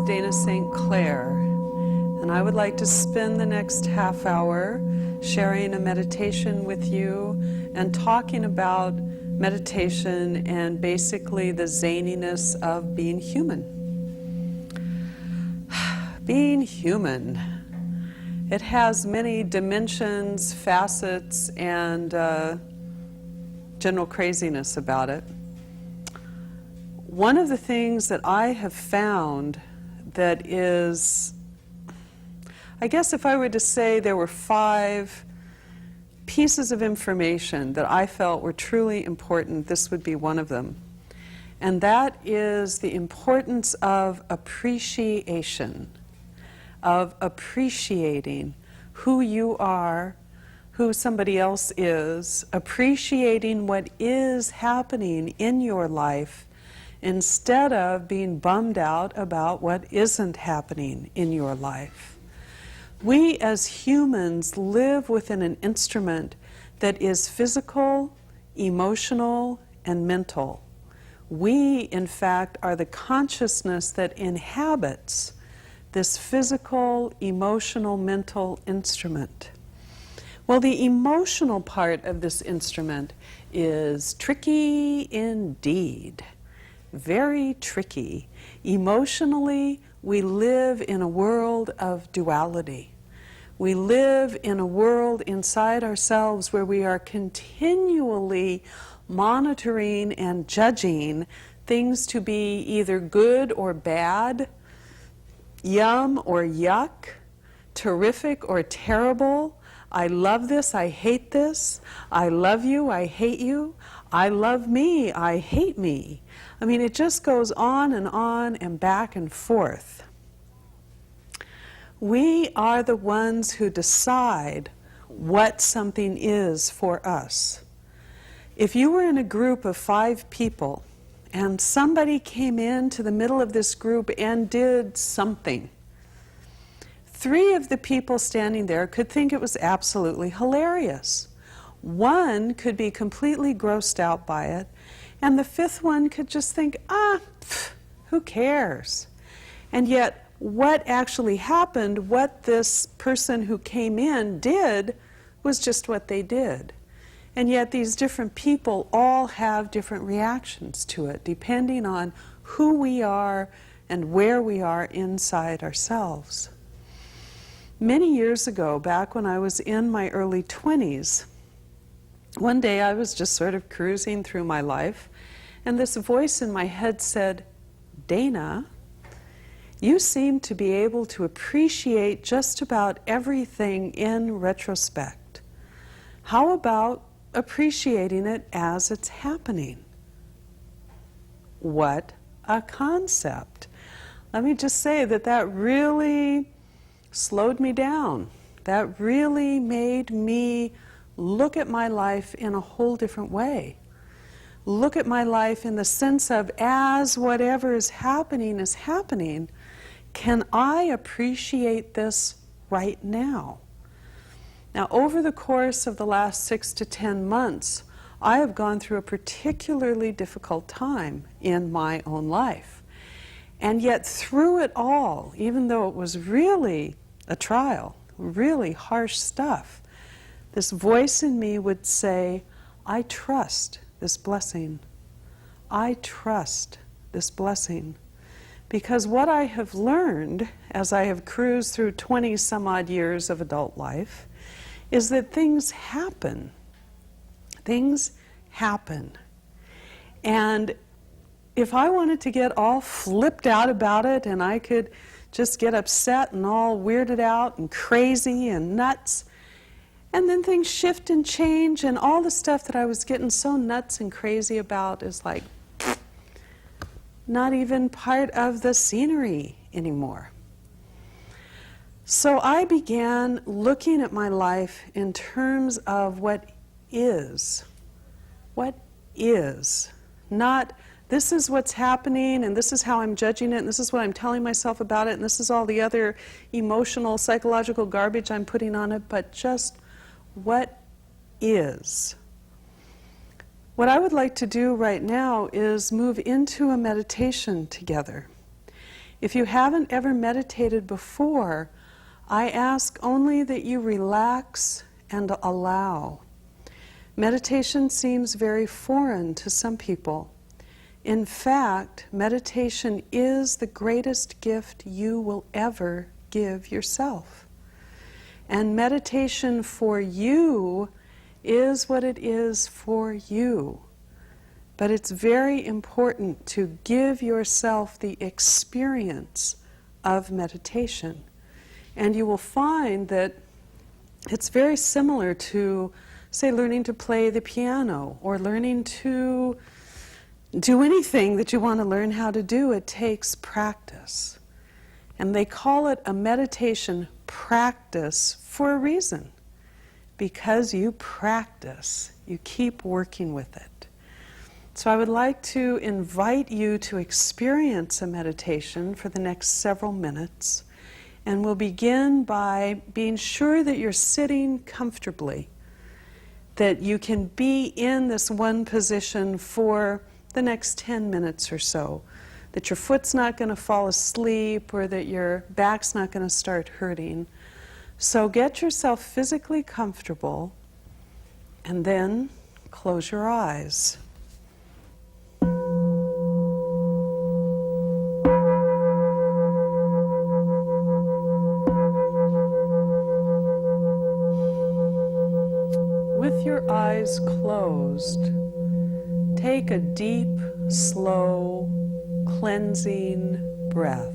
Dana St. Clair, and I would like to spend the next half hour sharing a meditation with you and talking about meditation and basically the zaniness of being human. Being human. It has many dimensions, facets, and general craziness about it. One of the things that I have found that is, I guess if I were to say there were 5 pieces of information that I felt were truly important, this would be one of them. And that is the importance of appreciation, of appreciating who you are, who somebody else is, appreciating what is happening in your life instead of being bummed out about what isn't happening in your life. We as humans live within an instrument that is physical, emotional, and mental. We, in fact, are the consciousness that inhabits this physical, emotional, mental instrument. Well, the emotional part of this instrument is tricky indeed. Very tricky. Emotionally, we live in a world of duality. We live in a world inside ourselves where we are continually monitoring and judging things to be either good or bad, yum or yuck, terrific or terrible. I love this, I hate this. I love you, I hate you. I love me, I hate me. I mean, it just goes on and back and forth. We are the ones who decide what something is for us. If you were in a group of 5 people and somebody came into the middle of this group and did something, 3 of the people standing there could think it was absolutely hilarious. 1 could be completely grossed out by it, and the 5th one could just think, who cares? And yet, what actually happened, what this person who came in did, was just what they did. And yet these different people all have different reactions to it, depending on who we are and where we are inside ourselves. Many years ago, back when I was in my early 20s, one day I was just sort of cruising through my life, and this voice in my head said, Dana, you seem to be able to appreciate just about everything in retrospect. How about appreciating it as it's happening? What a concept. Let me just say that really slowed me down. That really made me look at my life in a whole different way. Look at my life in the sense of, as whatever is happening, can I appreciate this right now? Now, over the course of the last 6 to 10 months, I have gone through a particularly difficult time in my own life. And yet through it all, even though it was really a trial, really harsh stuff, this voice in me would say, I trust this blessing. I trust this blessing. Because what I have learned as I have cruised through 20 some odd years of adult life is that things happen. Things happen. And if I wanted to get all flipped out about it and I could just get upset and all weirded out and crazy and nuts, and then things shift and change, and all the stuff that I was getting so nuts and crazy about is like not even part of the scenery anymore. So I began looking at my life in terms of what is. What is. Not, this is what's happening, and this is how I'm judging it, and this is what I'm telling myself about it, and this is all the other emotional, psychological garbage I'm putting on it, but just what is. What I would like to do right now is move into a meditation together If you haven't ever meditated before, I ask only that you relax and allow. Meditation seems very foreign to some people. In fact, meditation is the greatest gift you will ever give yourself. And meditation for you is what it is for you. But it's very important to give yourself the experience of meditation. And you will find that it's very similar to, say, learning to play the piano or learning to do anything that you want to learn how to do. It takes practice. And they call it a meditation practice for a reason. Because you practice, you keep working with it. So I would like to invite you to experience a meditation for the next several minutes. And we'll begin by being sure that you're sitting comfortably, that you can be in this one position for the next 10 minutes or so, that your foot's not going to fall asleep or that your back's not going to start hurting. So get yourself physically comfortable and then close your eyes. With your eyes closed, take a deep, slow, cleansing breath.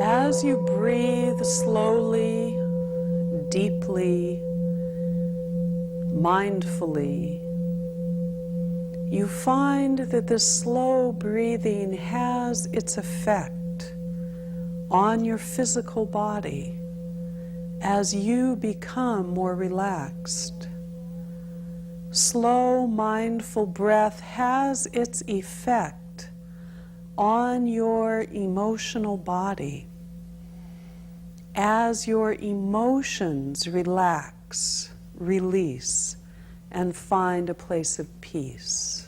As you breathe slowly, deeply, mindfully, you find that this slow breathing has its effect on your physical body as you become more relaxed. Slow, mindful breath has its effect on your emotional body as your emotions relax, release, and find a place of peace.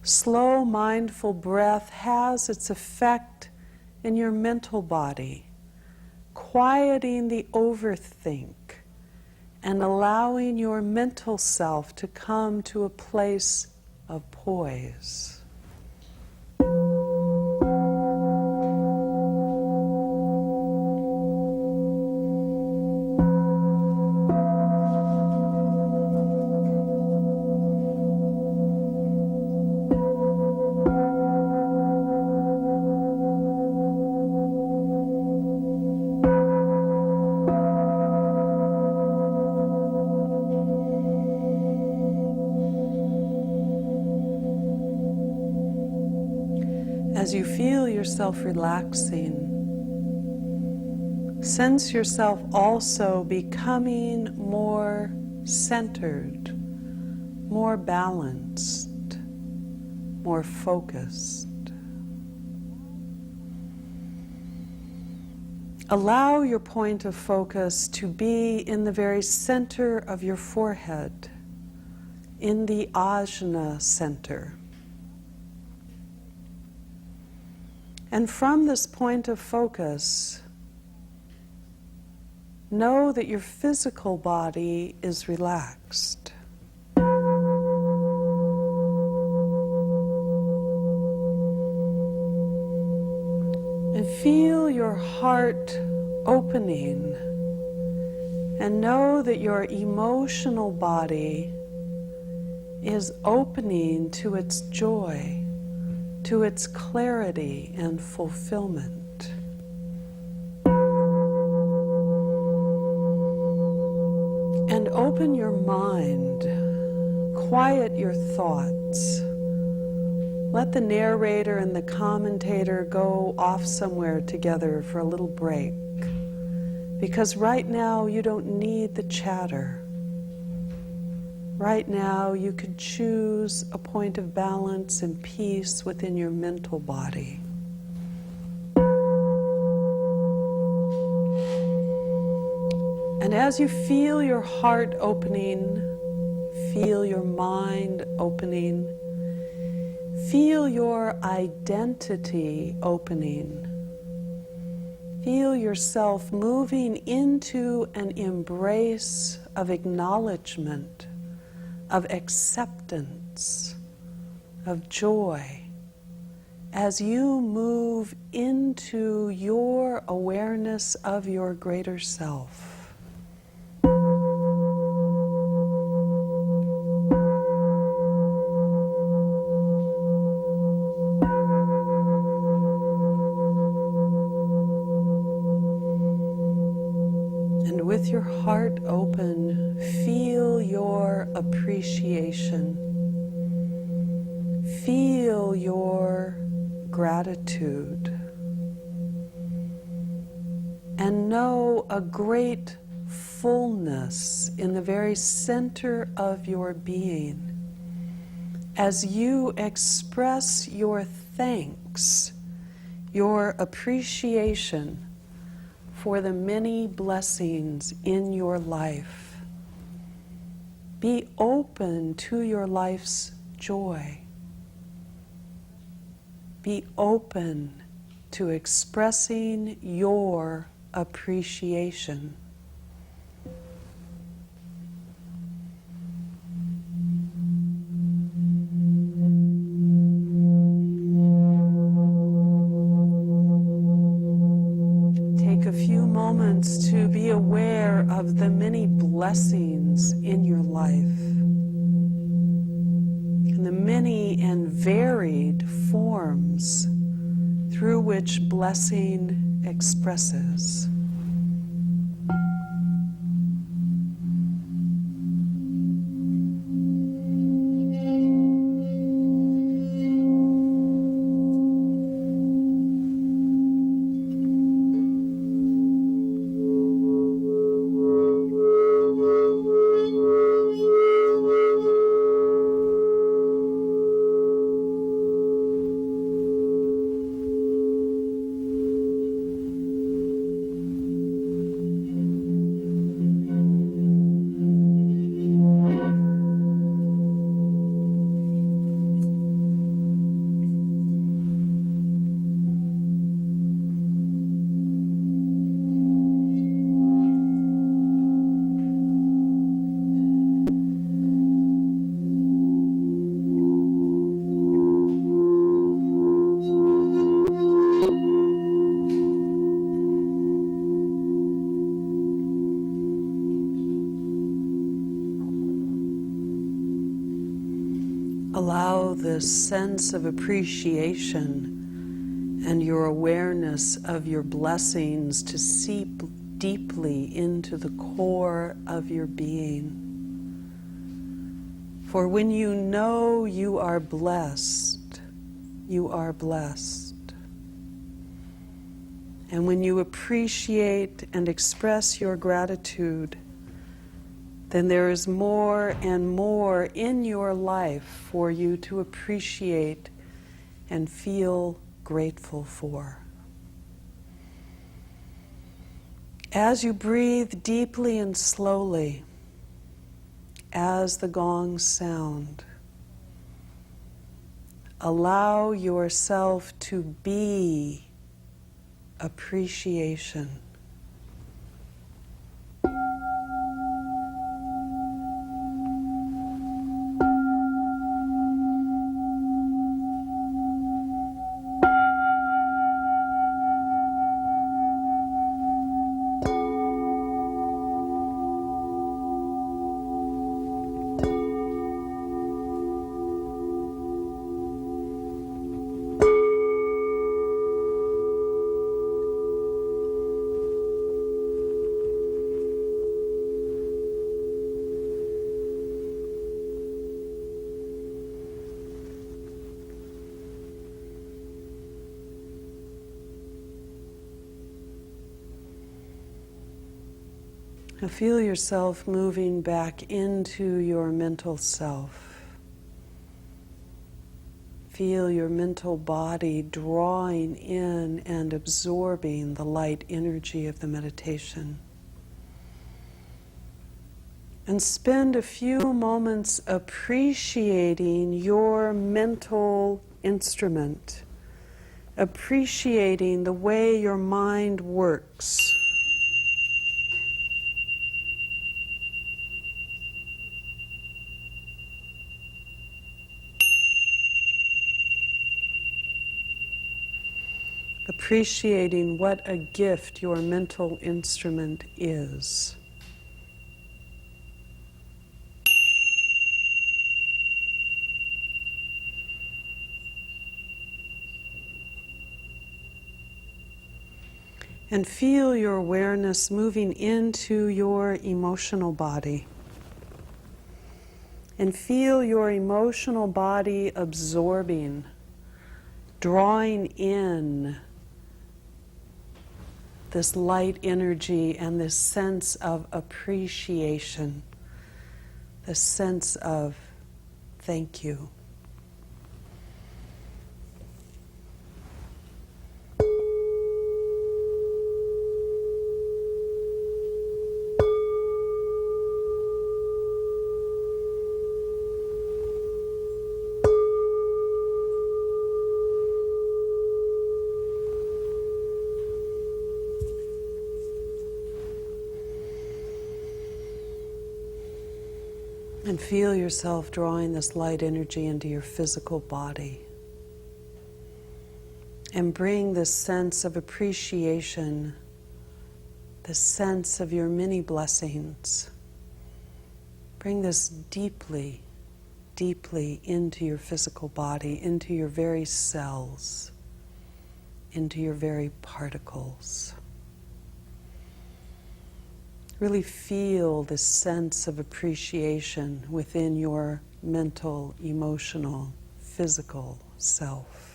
Slow, mindful breath has its effect in your mental body, quieting the overthink and allowing your mental self to come to a place of poise. As you feel yourself relaxing, sense yourself also becoming more centered, more balanced, more focused. Allow your point of focus to be in the very center of your forehead, in the ajna center. And from this point of focus, know that your physical body is relaxed. And feel your heart opening, and know that your emotional body is opening to its joy, to its clarity and fulfillment. And open your mind, quiet your thoughts. Let the narrator and the commentator go off somewhere together for a little break, because right now you don't need the chatter. Right now, you could choose a point of balance and peace within your mental body. And And as you feel your heart opening, feel your mind opening, feel your identity opening, feel yourself moving into an embrace of acknowledgement, of acceptance, of joy, as you move into your awareness of your greater self. And with your heart open, feel your appreciation. Feel your gratitude. And know a great fullness in the very center of your being as you express your thanks, your appreciation for the many blessings in your life. Be open to your life's joy. Be open to expressing your appreciation. Take a few moments to be aware of the many blessings in your life and the many and varied forms through which blessing expresses. Allow this sense of appreciation and your awareness of your blessings to seep deeply into the core of your being. For when you know you are blessed, you are blessed. And when you appreciate and express your gratitude, then there is more and more in your life for you to appreciate and feel grateful for. As you breathe deeply and slowly, as the gongs sound, allow yourself to be appreciation. Now feel yourself moving back into your mental self. Feel your mental body drawing in and absorbing the light energy of the meditation. And spend a few moments appreciating your mental instrument, appreciating the way your mind works. Appreciating what a gift your mental instrument is. And feel your awareness moving into your emotional body. And feel your emotional body absorbing, drawing in this light energy and this sense of appreciation, this sense of thank you. And feel yourself drawing this light energy into your physical body. And bring this sense of appreciation, this sense of your many blessings. Bring this deeply, deeply into your physical body, into your very cells, into your very particles. Really feel this sense of appreciation within your mental, emotional, physical self.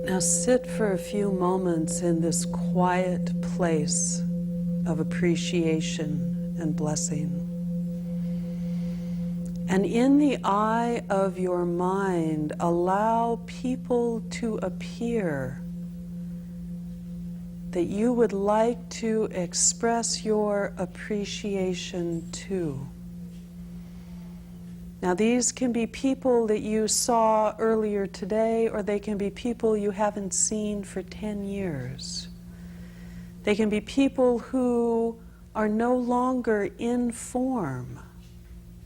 Now sit for a few moments in this quiet place of appreciation and blessing. And in the eye of your mind, allow people to appear that you would like to express your appreciation to. Now, these can be people that you saw earlier today, or they can be people you haven't seen for 10 years. They can be people who are no longer in form,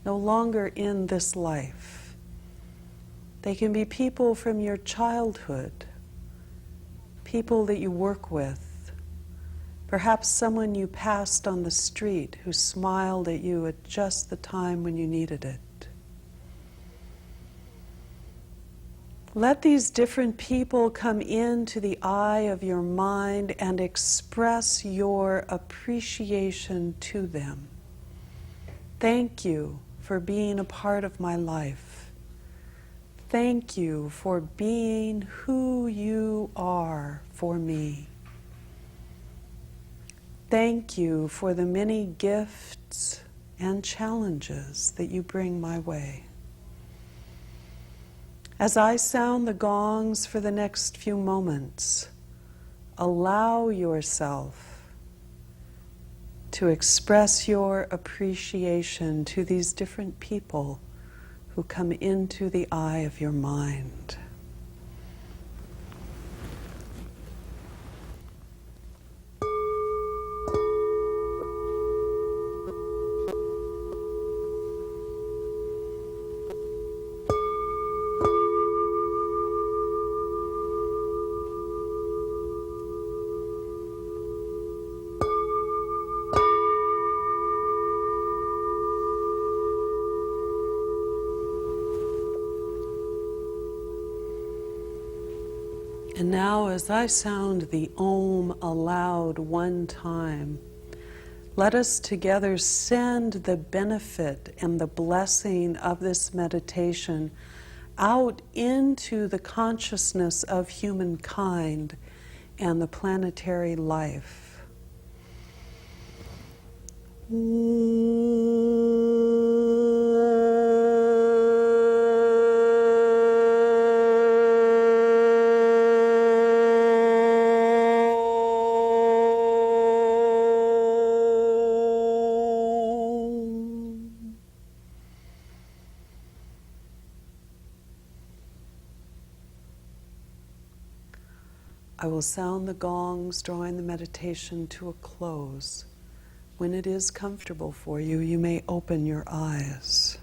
no longer in this life. They can be people from your childhood, people that you work with, perhaps someone you passed on the street who smiled at you at just the time when you needed it. Let these different people come into the eye of your mind and express your appreciation to them. Thank you for being a part of my life. Thank you for being who you are for me. Thank you for the many gifts and challenges that you bring my way. As I sound the gongs for the next few moments, allow yourself to express your appreciation to these different people who come into the eye of your mind. And now, as I sound the Om aloud one time, let us together send the benefit and the blessing of this meditation out into the consciousness of humankind and the planetary life. I will sound the gongs, drawing the meditation to a close. When it is comfortable for you, you may open your eyes.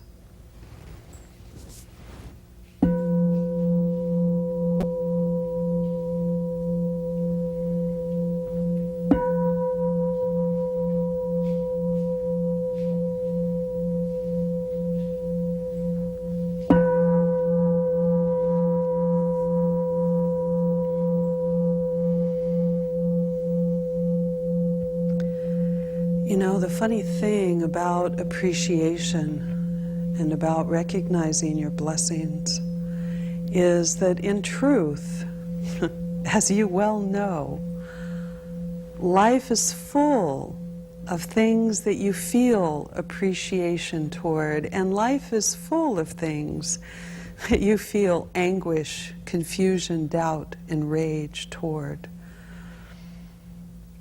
You know, the funny thing about appreciation and about recognizing your blessings is that in truth, as you well know, life is full of things that you feel appreciation toward, and life is full of things that you feel anguish, confusion, doubt, and rage toward.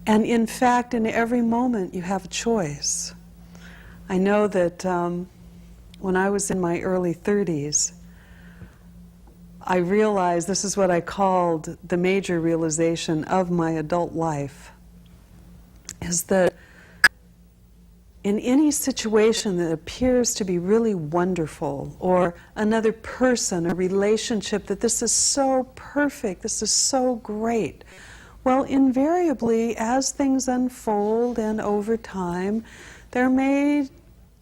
And in fact, in every moment, you have a choice. I know that when I was in my early 30s, I realized this is what I called the major realization of my adult life, is that in any situation that appears to be really wonderful, or another person, a relationship, that this is so perfect, this is so great, well, invariably, as things unfold and over time, there may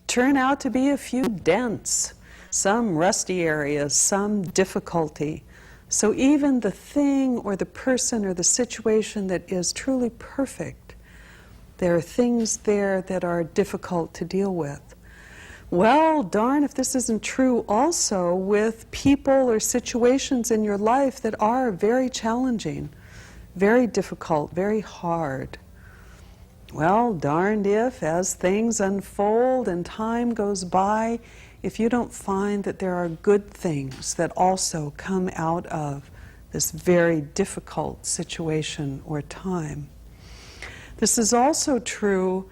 turn out to be a few dents, some rusty areas, some difficulty. So even the thing or the person or the situation that is truly perfect, there are things there that are difficult to deal with. Well, darn if this isn't true also with people or situations in your life that are very challenging, very difficult, very hard. Well, darned if, as things unfold and time goes by, if you don't find that there are good things that also come out of this very difficult situation or time. This is also true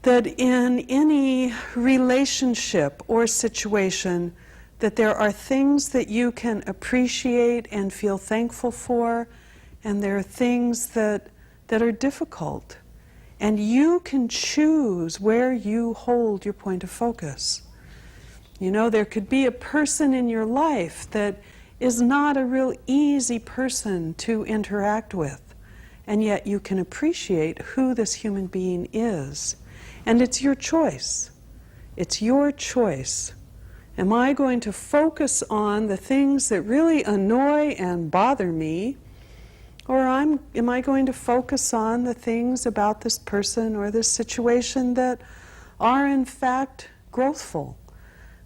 that in any relationship or situation, that there are things that you can appreciate and feel thankful for, and there are things that are difficult. And you can choose where you hold your point of focus. You know, there could be a person in your life that is not a real easy person to interact with, and yet you can appreciate who this human being is. And it's your choice. It's your choice. Am I going to focus on the things that really annoy and bother me, or am I going to focus on the things about this person or this situation that are in fact growthful,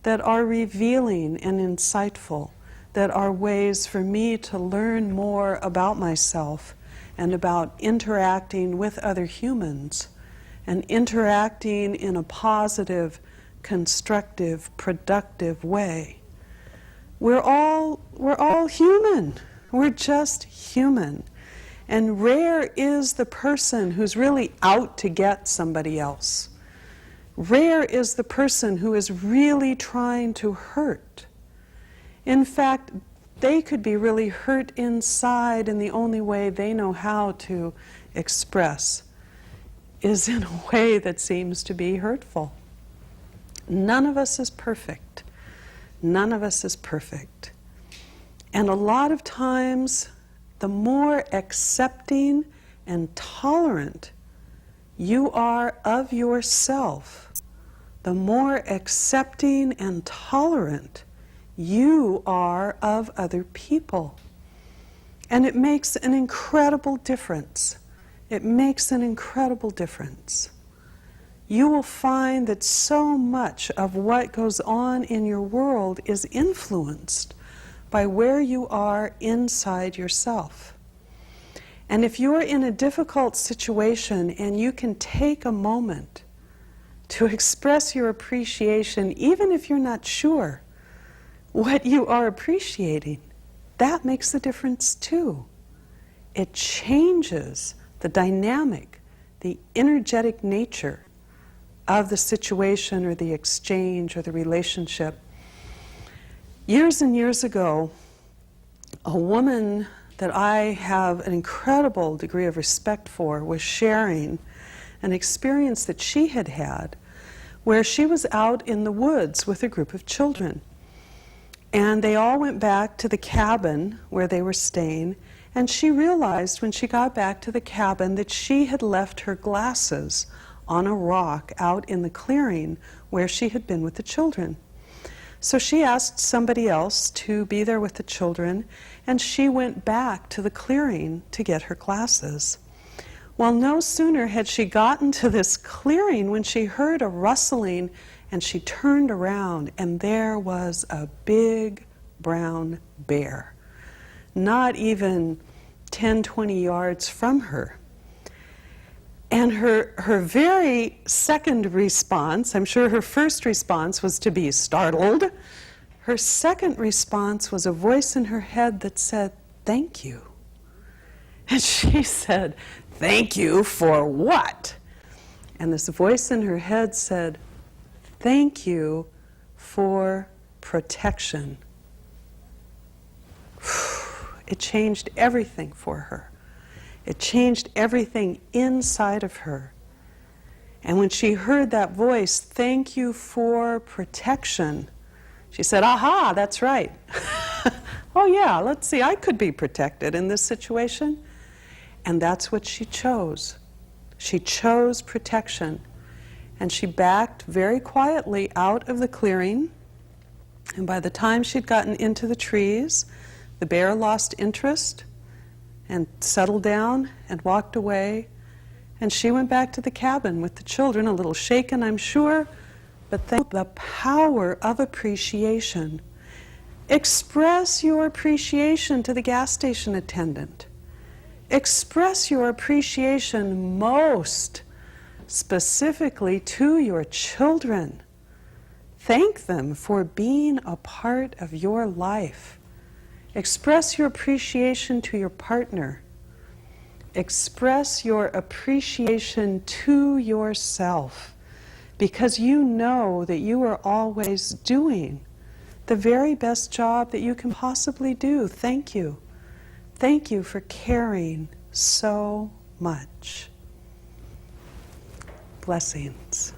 that are revealing and insightful, that are ways for me to learn more about myself and about interacting with other humans and interacting in a positive, constructive, productive way. We're all human. We're just human. And rare is the person who's really out to get somebody else. Rare is the person who is really trying to hurt. In fact, they could be really hurt inside, and the only way they know how to express is in a way that seems to be hurtful. None of us is perfect. None of us is perfect. And a lot of times, the more accepting and tolerant you are of yourself, the more accepting and tolerant you are of other people. And it makes an incredible difference. It makes an incredible difference. You will find that so much of what goes on in your world is influenced by where you are inside yourself. And if you're in a difficult situation and you can take a moment to express your appreciation, even if you're not sure what you are appreciating, that makes a difference too. It changes the dynamic, the energetic nature of the situation or the exchange or the relationship. Years and years ago, a woman that I have an incredible degree of respect for was sharing an experience that she had had where she was out in the woods with a group of children. And they all went back to the cabin where they were staying, and she realized when she got back to the cabin that she had left her glasses on a rock out in the clearing where she had been with the children. So she asked somebody else to be there with the children, and she went back to the clearing to get her glasses. Well, no sooner had she gotten to this clearing when she heard a rustling, and she turned around, and there was a big brown bear, not even 10, 20 yards from her. And her very second response, I'm sure her first response was to be startled. Her second response was a voice in her head that said, "Thank you." And she said, "Thank you for what?" And this voice in her head said, "Thank you for protection." It changed everything for her. It changed everything inside of her. And when she heard that voice, "Thank you for protection," she said, "Aha, that's right." Oh yeah, let's see, I could be protected in this situation. And that's what she chose. She chose protection. And she backed very quietly out of the clearing. And by the time she'd gotten into the trees, the bear lost interest and settled down and walked away. And she went back to the cabin with the children, a little shaken, I'm sure, but the power of appreciation. Express your appreciation to the gas station attendant. Express your appreciation most specifically to your children. Thank them for being a part of your life. Express your appreciation to your partner. Express your appreciation to yourself, because you know that you are always doing the very best job that you can possibly do. Thank you. Thank you for caring so much. Blessings.